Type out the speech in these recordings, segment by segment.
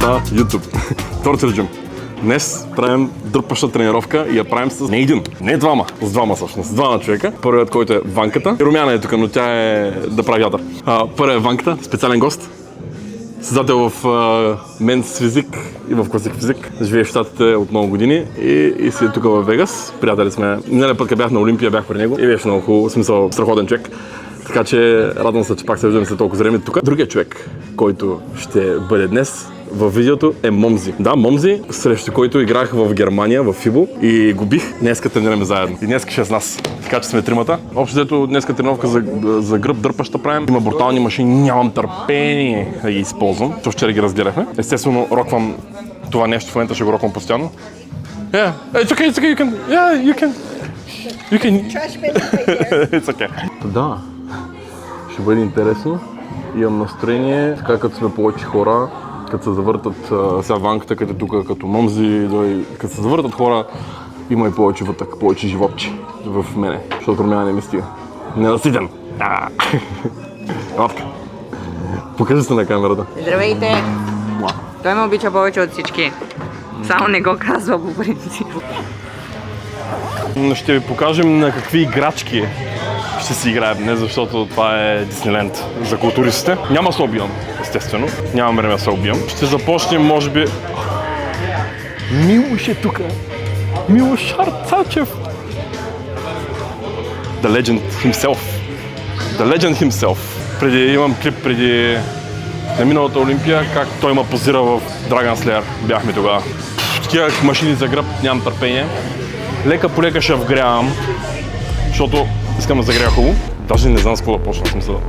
на YouTube. Torture Gym. Днес правим дърпаща тренировка и я правим с не един, не двама, с двама всъщност, двама човека. Първият, който е Ванката. Румяна е тук, но тя е да прави ядър. Първият е Ванката, специален гост. Създател в Men's Physique и в Classic Physique. Живее в Щатите от много години и си е тук в Вегас. Приятели сме. Миналия път, бях на Олимпия, бях при него и беше много хубаво, смисъл страхотен човек. Така че радвам се, че пак се виждаме след толкова време тук. Другият човек, който ще бъде днес във видеото е Момзи. Да, Момзи, срещу който играх в Германия, в Фибо и го бих. Днеска тренираме заедно. И днеска ще е с нас. Така че сме тримата. Общо взето днеска тренировка за гръб дърпаща правим. Има брутални машини, нямам търпение да ги използвам. То вчера ги разгледахме. Естествено, роквам това нещо, в момента ще го роквам постоянно. Yeah, it's okay, you can. Yeah, you can. It's okay. Да, ще бъде интересно. Имам настроение, така като сме повече хора, като се завъртат сега Ванката, като тук, като Момзи, като се завъртат хора, има и повече вътък, повече животче в мене, защото Румяна не ми стига. Ненаситен. Лапка. Покажи се на камерата. Здравейте! Той ме обича повече от всички. Само не го казва по принцип. Ще ви покажем на какви играчки ще си играем днес, защото това е Дисниленд за културистите. Няма да се убивам, естествено. Нямам време да се убивам. Ще започнем, може би... Милош е тук. Милош Арцачев. The legend himself. The legend himself. Имам клип преди на миналата Олимпия, как той ме позира в Dragon Slayer. Бяхме тогава. Такива машини за гръб, нямам търпение. Лека по лека ще вгрявам, защото искам да загрея хубаво. Даже не знам с какво да почна, смисъл.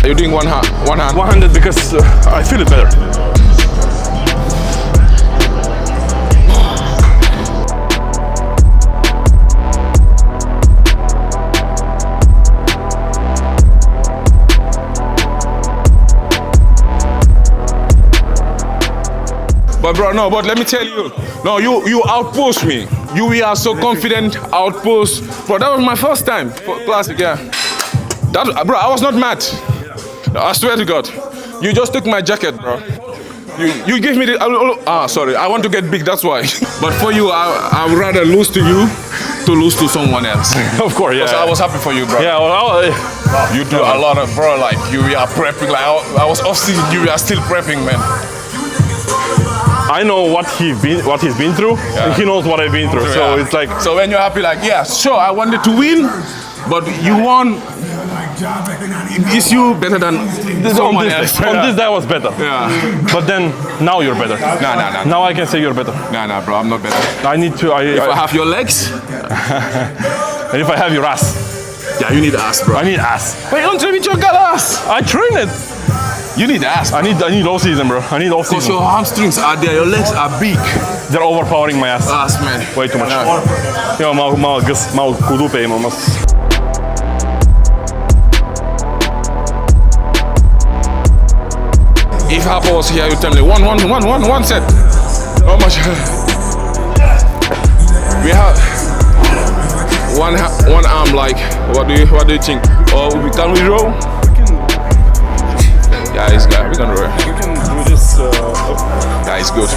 You're doing one hand. 100 because I feel it better. But bro, no, but let me tell you, no, you outpost me. You are so confident, outpost. Bro, that was my first time for classic, yeah. That, bro, I was not mad. I swear to God. You just took my jacket, bro. You give me the, sorry, I want to get big, that's why. But for you, I would rather lose to you to lose to someone else. Of course, yeah. So I was happy for you, bro. Yeah, well, you do a lot of, bro, like, you are prepping, like, I was off season, you are still prepping, man. I know what he's been through, and he knows what I've been through, so it's like... So when you're happy, like, yeah, sure, I wanted to win, but you won. Is you better than someone else? On this day I was better. Yeah. But then, now you're better. Nah. Now I can say you're better. Nah, bro, I'm not better. I need to... If I have your legs... And if I have your ass. Yeah, you need ass, bro. I need ass. But you don't train with your girl ass. I train it. You need ass, bro. I need all season, bro. I need all Because season. your hamstrings are there, your legs are big. They're overpowering my ass. Ass, man. Way too much. Има малък гъс, малко кудупе имам аз. If Harper was here, you tell me one set. How much? We have one arm. Like, what do you think? Or can we row? Yeah, it's good. We can row. You can do this. Yeah, it's good.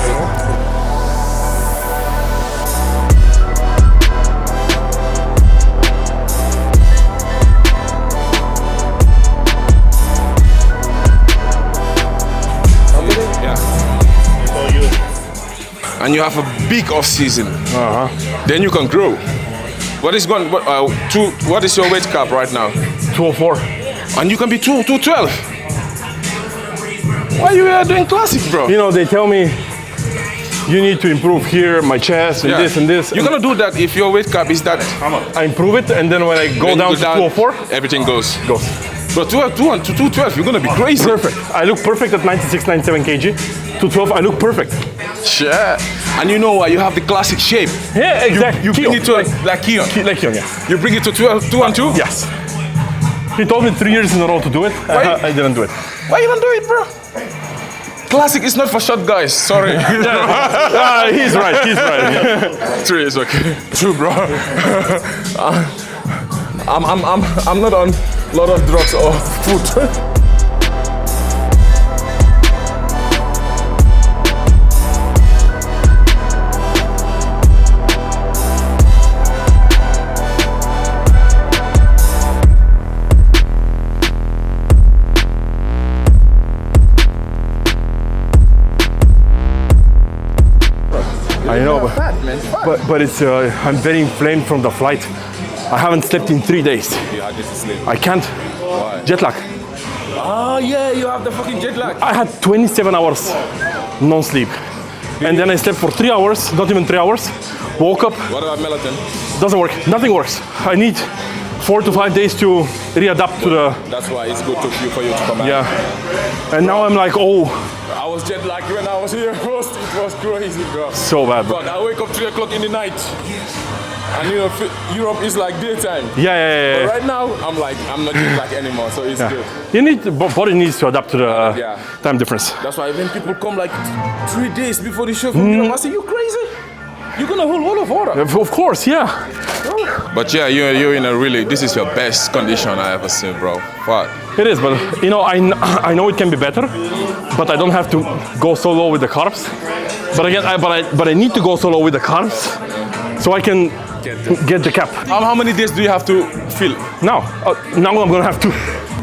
And you have a big off season, then you can grow. What is your weight cap right now? 204. And you can be 212. Why you are doing classic, bro? You know, they tell me you need to improve here, my chest, and this and this. You're gonna do that if your weight cap is that. I improve it, and then when I go down to 204, everything goes. But 212, you're gonna be crazy. Perfect. I look perfect at 96, 97 kg. 212, I look perfect. Sure. And you know what? You have the classic shape. Yeah, exactly. You bring it to like Keon. Like Keon, yeah. You bring it to 2 and 2? Yes. He told me 3 years in a row to do it. I didn't do it. Why you don't do it, bro? Classic is not for short guys. Sorry. He's right. He's right. 3 is okay. True, bro. I'm not on a lot of drugs or food. I know, but it's I'm very inflamed from the flight. I haven't slept in 3 days. You had to sleep. I can't. Why? Jet lag. Oh yeah, you have the fucking jet lag. I had 27 hours non-sleep. And then I slept for 3 hours, not even 3 hours. Woke up, What about melatonin? doesn't work. Nothing works. I need 4 to 5 days to readapt to the, That's why it's good for you to come back. yeah. And now I'm like, oh, I was jet lagged when I was here first. It was crazy, bro. so bad. But I wake up 3 o'clock in the night. And you know, Europe is like daytime. Yeah. But right now, I'm not jet lagged anymore, so it's good. You need, body needs to adapt to the Yeah. time difference. That's why when people come like 3 days before the show from Europe, I say, you crazy? You're gonna hold all of water. Of course, yeah. But yeah, you're in a really, this is your best condition I ever seen, bro. What? It is, but you know, I know it can be better, but I don't have to go so low with the carbs. But again, I need to go so low with the carbs so I can get the cap. How many days do you have to fill? Now I'm gonna have to.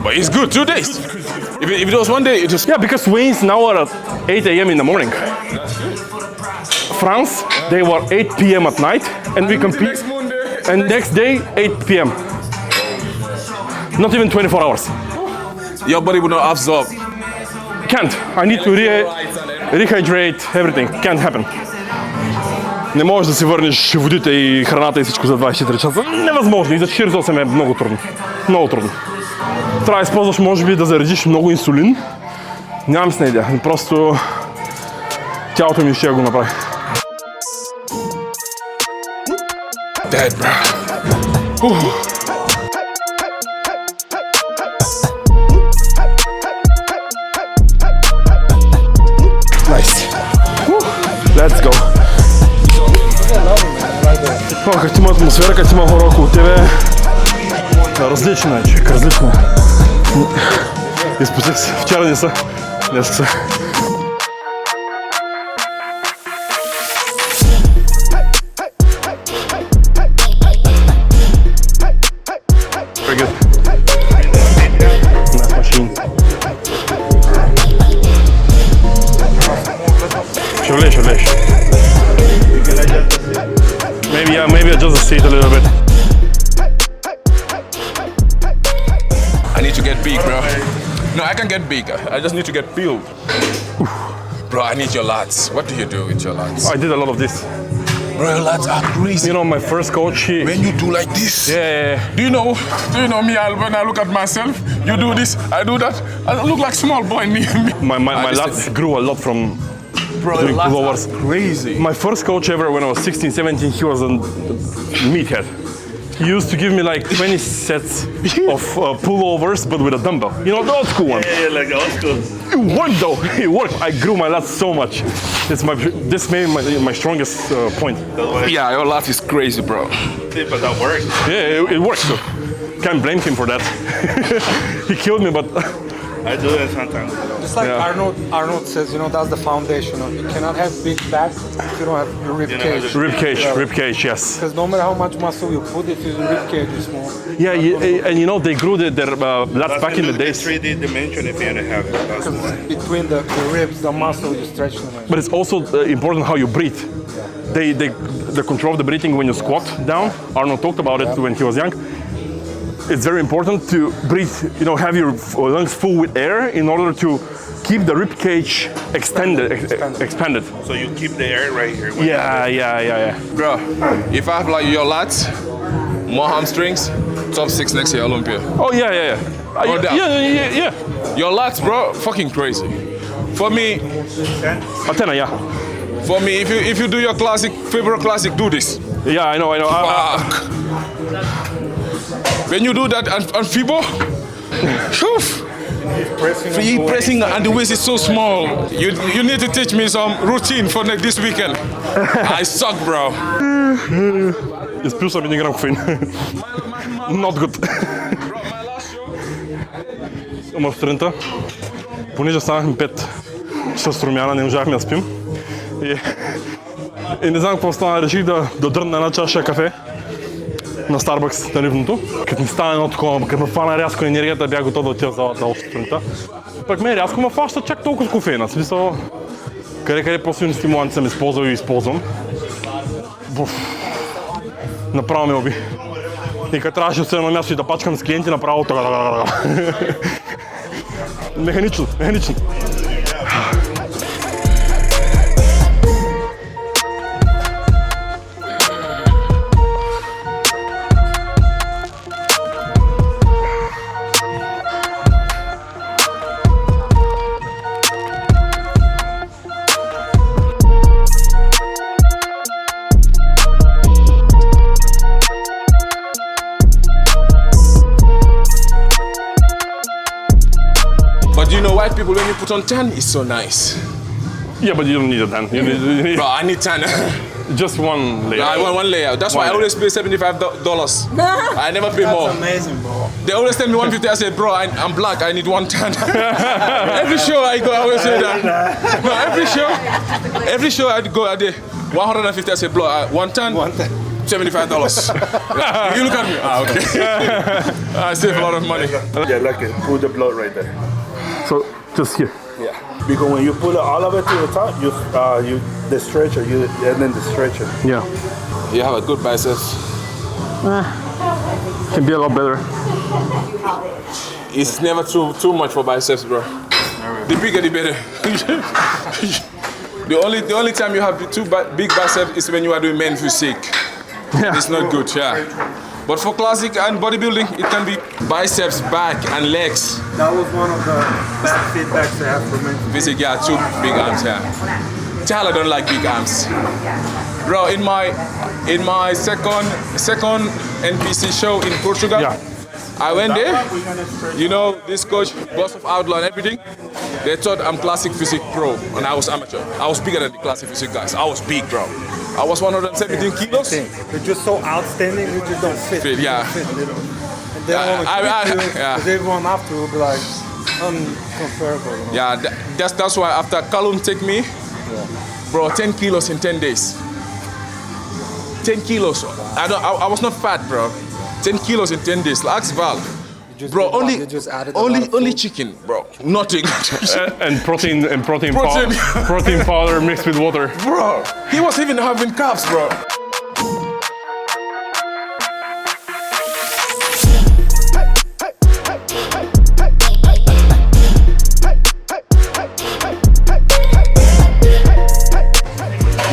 But it's good, 2 days. If it was 1 day, it was... Yeah, because weigh-ins now are at 8 a.m. in the morning. France, they were 8 p.m. at night, and we compete. Next Monday. And next day, 8 p.m. Not even 24 hours. Your body will not absorb. Can't. I need to rehydrate everything. Can't happen. Не можеш да си върнеш водите и храната и всичко за 24 часа. Невъзможно. И за 48 е много трудно. Много трудно. Трябва да използваш, може би, да заредиш много инсулин. Нямам с идея. Просто тялото ми ще го направи. Dead, bro. Nice. Let's go. Как ти има атмосфера, как ти има хора около тебе. Различно е, човек, различно е. Изпусих се. Вчера не са. Днес са. Very good. Nice machine. Ще влезеш. Maybe adjust the seat a little bit. I need to get big, bro. No, I can get big. I just need to get built. Bro, I need your lats. What do you do with your lats? I did a lot of this. Bro, your lats are crazy. You know, my first coach, When you do like this. Yeah. Do you know me, when I look at myself, you do this, I do that. I look like small boy in me. My lats grew a lot from Bro, doing your lats pullovers. are crazy. My first coach ever, when I was 16, 17, he was a meathead. He used to give me like 20 sets of pullovers, but with a dumbbell. You know, the old school one. Yeah, like the old school. It worked though. It worked. I grew my lats so much. This made my strongest point. Yeah, your lats is crazy, bro. But that worked. Yeah, it works though. Can't blame him for that. He killed me, but I do it sometimes. Just like Yeah. Arnold says, you know, that's the foundation. You cannot have big back if you don't have your rib cage. rib cage, yes. Because no matter how much muscle you put, if your rib cage is small. Yeah, and you know they grew their lats back in the days. 3D dimension if you have it. That's Because why. between the ribs, the muscle, you stretch them. But it's also important how you breathe. The control of the breathing when you squat down. Arnold talked about it when he was young. It's very important to breathe, you know, have your lungs full with air in order to keep the rib cage expanded. So you keep the air right here. Yeah. Bro, if I have like your lats, more hamstrings, top 6 next year Olympia. Oh yeah. Yeah. Your lats, bro, fucking crazy. For me, Athena, yeah. For me, if you do your classic, favorite classic, do this. Yeah, I know. Fuck. When you do that on FIBO, Free pressing and the waist is so small. You need to teach me some routine for this weekend. I suck, bro. Изпил съм 1 грам кофеин. Not good. Ама сутринта, понеже станахме 5 часа с Румяна, не можахме да спим. И не знам какво стана, реших да дрънна една чаша кафе на Starbucks, на ливното. Като ми стана едно такова, като ме фана рязко енергията, бях готов да отида в залата още сутринта. Пък мен рязко ме фаща чак толкова с кофеина. В смисъл, къде по-силни стимуланти съм използвал и използвам. Направо ме уби. И като трябваше да седа на място и да пачкам с клиенти, направо механично. White people, when you put on tan, it's so nice. Yeah, but you don't need a tan. You need Bro, I need tan. just one layer. I want one layer. That's why I always pay $75. I never pay more. That's amazing, bro. They always tell me 150. I say, bro, I'm black. I need one tan. Every show I go, I always say that. No, every show I go, I do 150. I say, bro, one tan. $75. You look at me. Okay. I save a lot of money. Yeah, like it. Pull the blood right there. So, just here. Yeah. Because when you pull all of it to the top, you the stretcher, and then the stretcher. Yeah. You have a good biceps. Can be a lot better. It's never too much for biceps, bro. The bigger, the better. The only time you have two big biceps is when you are doing men physique. Yeah. It's not good, yeah. But for classic and bodybuilding, it can be biceps, back, and legs. That was one of the bad feedbacks I have from me. Physique, yeah, 2 big arms, yeah. Tyler don't like big arms. Bro, in my second NPC show in Portugal, I went there. You know, this coach, boss of outlaw and everything, they thought I'm classic physique pro, and I was amateur. I was bigger than the classic physique guys. I was big, bro. I was 117 kilos. You're just so outstanding, you just don't fit. Yeah. And they want to keep you, because everyone after will be like uncomparable. You know? Yeah, that's why after Callum take me, bro, 10 kilos in 10 days. 10 kilos. I was not fat, bro. 10 kilos in 10 days. Ask Val. Bro, only chicken, bro. Nothing. and protein powder mixed with water. Bro, he was even having carbs, bro.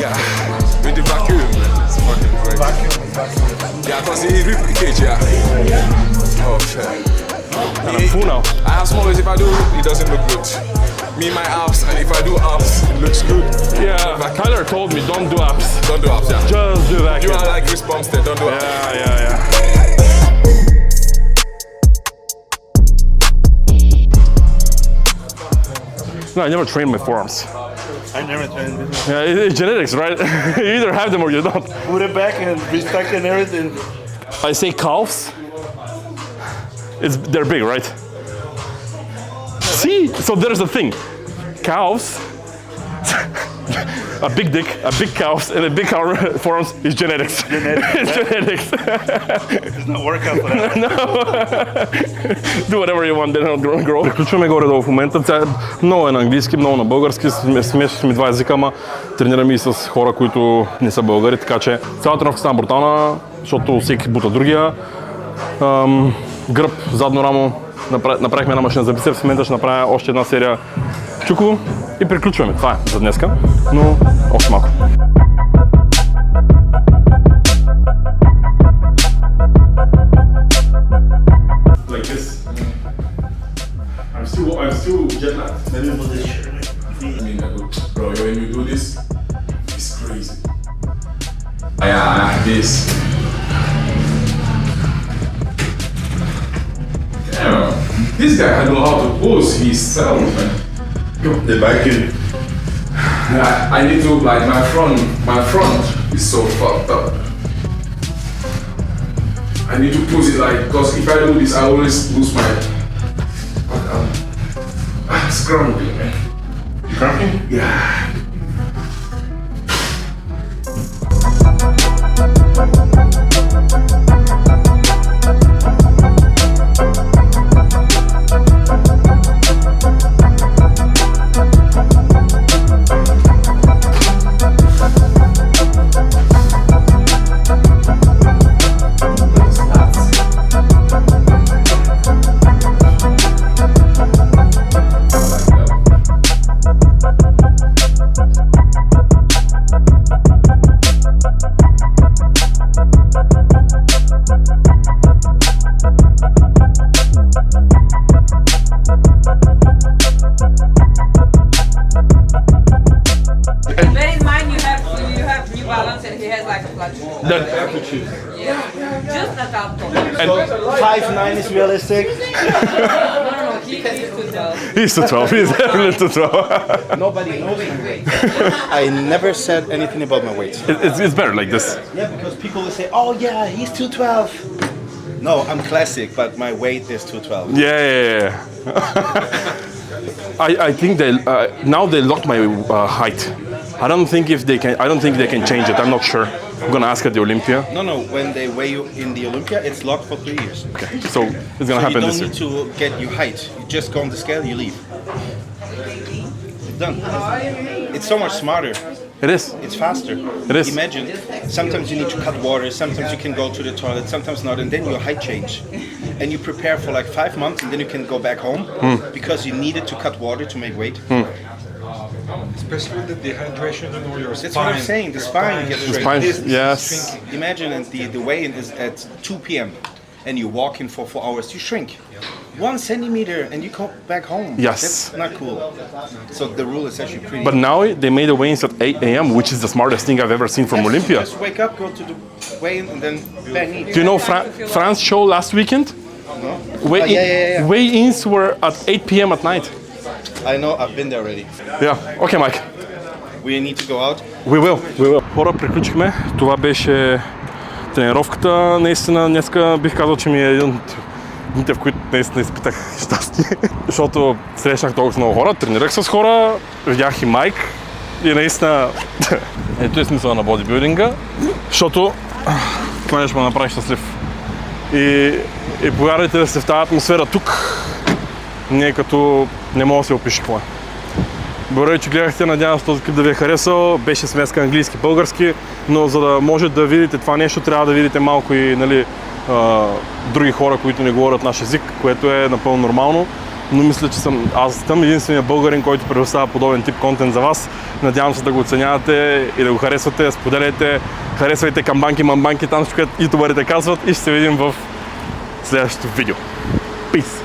Yeah, with the vacuum. It's fucking great. Yeah, because he ripped the cage, yeah. Oh, shit. And I'm full now. I have small waist. If I do, it doesn't look good. Me, my abs, and if I do abs, it looks good. Yeah, Tyler told me don't do abs. Don't do abs, yeah. Just do that. You are like Chris Bumstead, don't do abs. Yeah. No, I never trained my forearms. I never tried this. Yeah, it's genetics, right? You either have them or you don't. Put it back and restuck and everything. I say calves. They're big, right? See, so there's the thing. Calves, a big dick, a big calves, and a big forearms is genetics. It's genetics. It's not workout for that. No. Do whatever you want, then don't grow. Приключваме горе-долу в момента. Много е на английски, много на български. Смесваме два езика, ама тренираме и с хора, които не са българи, така че цялата тренировка стана брутална, защото всеки бута другия. Гръб, задно рамо, направихме една машина за бицепс, в момента ще направя още една серия чуково и приключваме. Това е за днеска, но още малко. Like this. I'm still jet lagged. Maybe put this shirt. I mean, bro, when you do this, it's crazy. Yeah, this. Yeah. This guy know how to pose himself, man. The back in. I need to like my front is so fucked up. I need to pose it like, because if I do this, I always lose my. I'm scrambling, man. You cramping? Yeah. Bear in mind you have New Balance and he has like a flat shoe. Yeah. Just a top toe. So 5'9" is realistic. No, he is too tall. He's to 12, he's definitely to 12. Nobody knows my weight. I never said anything about my weight. It's better like this. Yeah, because people will say, oh yeah, he's 212. No, I'm classic, but my weight is 212. Yeah. I think they now they lock my height. I don't think they can change it. I'm not sure. I'm gonna ask at the Olympia. No, when they weigh you in the Olympia, it's locked for 3 years. Okay, so it's gonna happen this You year. don't need to get your height. You just go on the scale, you leave. It's done. It's so much smarter. It is. It's faster. It is. Imagine, sometimes you need to cut water, sometimes you can go to the toilet, sometimes not, and then your height change. And you prepare for like 5 months, and then you can go back home because you needed to cut water to make weight. Especially the dehydration, you know, your spine. That's what I'm saying. The spine gets straight. Spine, yes. Imagine, and the weigh-in is at 2 p.m. and you walk in for 4 hours, you shrink. 1 centimeter and you come back home. Yes. That's not cool. So the rule is actually pretty. But now they made the weigh-ins at 8 a.m., which is the smartest thing I've ever seen from Olympia. Just wake up, go to the weigh-in, and then bang it. Do you know France's show last weekend? No? Weigh-in- Weigh-ins were at 8 p.m. at night. I know, I've been there already. Yeah. Okay, Mike. We need to go out. We will. Хора, приключихме. Това беше тренировката. Наистина, днеска бих казал, че ми е един от дните, в които наистина изпитах щастие. Защото срещнах толкова много хора, тренирах с хора, видях и Майк. И наистина, ето е смисъл на бодибилдинга. Защото това ще ме направи щастлив. И повярвайте да сте в тази атмосфера тук, не като не мога да се опиша какво е. Благодаря, че гледахте, надявам се този клип да ви е харесал. Беше смеска английски-български, но за да може да видите това нещо, трябва да видите малко и други хора, които не говорят наш език, което е напълно нормално. Но мисля, че аз съм единственият българин, който предоставя подобен тип контент за вас. Надявам се да го оценявате и да го харесвате, споделяйте, харесвайте камбанки, мамбанки, там, което ютубърите казват, и ще се видим в следващото видео. Peace!